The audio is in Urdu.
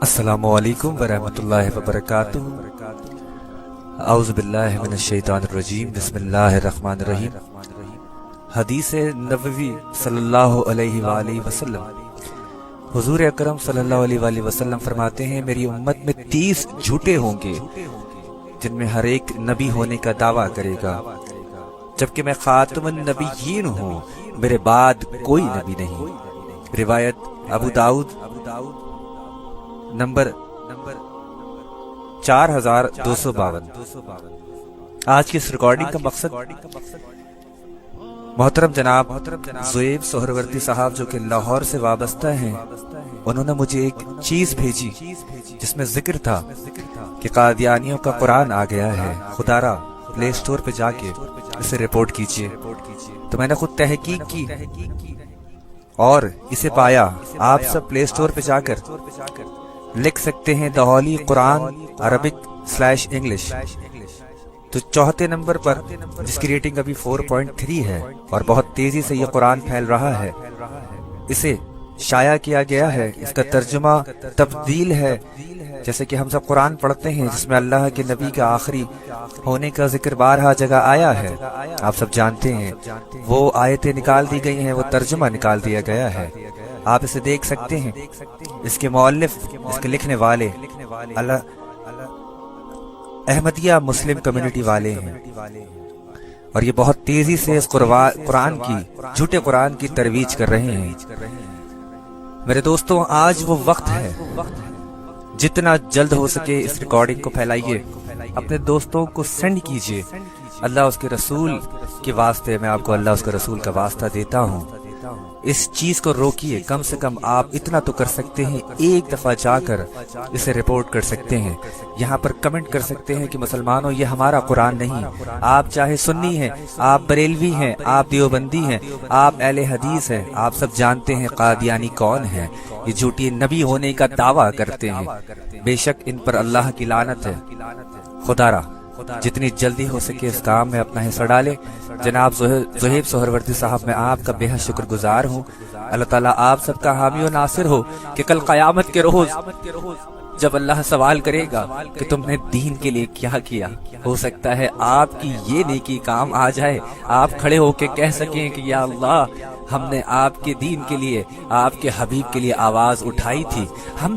السلام علیکم ورحمۃ اللہ وبرکاتہ۔ اعوذ باللہ من الشیطان الرجیم، بسم اللہ الرحمن الرحیم۔ حدیث نبوی صلی اللہ علیہ وآلہ وسلم، حضور اکرم صلی اللہ علیہ وآلہ وسلم فرماتے ہیں میری امت میں 30 جھوٹے ہوں گے جن میں ہر ایک نبی ہونے کا دعویٰ کرے گا، جبکہ میں خاتم النبیین ہوں، میرے بعد کوئی نبی نہیں۔ روایت ابو داؤد نمبر 4252۔ آج کی اس ریکارڈنگ کا مقصد محترم جناب زویب سہروردی صاحب جو کہ لاہور سے وابستہ ہیں، انہوں نے مجھے ایک چیز بھیجی جس میں ذکر تھا کہ قادیانیوں کا قرآن آ گیا ہے، خدا را پلے سٹور پہ جا کے اسے رپورٹ کیجئے۔ تو میں نے خود تحقیق کی اور اسے پایا۔ آپ سب پلے سٹور پہ جا کر لکھ سکتے ہیں دا ہولی قرآن عربک/انگلش، تو چوتھے نمبر پر جس کی ریٹنگ ابھی 4.3 ہے اور بہت تیزی سے یہ قرآن پھیل رہا ہے، اسے شائع کیا گیا ہے۔ اس کا ترجمہ تبدیل ہے، جیسے کہ ہم سب قرآن پڑھتے ہیں جس میں اللہ کے نبی کا آخری ہونے کا ذکر بارہا جگہ آیا ہے، آپ سب جانتے ہیں۔ وہ آیتیں نکال دی گئی ہیں، وہ ترجمہ نکال دیا گیا ہے، آپ اسے دیکھ سکتے ہیں۔ اس کے مؤلف، اس کے لکھنے والے احمدیہ مسلم کمیونٹی والے ہیں، اور یہ بہت تیزی سے اس قرآن کی، جھوٹے قرآن کی ترویج کر رہے ہیں۔ میرے دوستوں، آج وہ وقت ہے، جتنا جلد ہو سکے اس ریکارڈنگ کو پھیلائیے، اپنے دوستوں کو سینڈ کیجئے۔ اللہ اس کے رسول کے واسطے، میں آپ کو اللہ اس کے رسول کا واسطہ دیتا ہوں، اس چیز کو روکیے۔ کم سے کم آپ اتنا تو کر سکتے ہیں، ایک دفعہ جا کر اسے رپورٹ کر سکتے ہیں، یہاں پر کمنٹ کر سکتے ہیں کہ مسلمانوں یہ ہمارا قرآن نہیں۔ آپ چاہے سنی ہیں، آپ بریلوی ہیں، آپ دیوبندی ہیں، آپ اہل حدیث ہیں، آپ سب جانتے ہیں قادیانی کون ہیں۔ یہ جھوٹی نبی ہونے کا دعویٰ کرتے ہیں، بے شک ان پر اللہ کی لعنت ہے۔ خدا را جتنی جلدی ہو سکے اس کام میں اپنا حصہ ڈالے۔ جناب زویب سہروردی صاحب، میں آپ کا بے حد شکر گزار ہوں۔ اللہ تعالیٰ آپ سب کا حامی و ناصر ہو کہ کل قیامت کے روز جب اللہ سوال کرے گا کہ تم نے دین کے لیے کیا کیا، ہو سکتا ہے آپ کی یہ نیکی کام آ جائے، آپ کھڑے ہو کے کہہ سکیں کہ یا اللہ، ہم نے آپ کے دین کے لیے، آپ کے حبیب کے لیے آواز اٹھائی تھی، ہم نے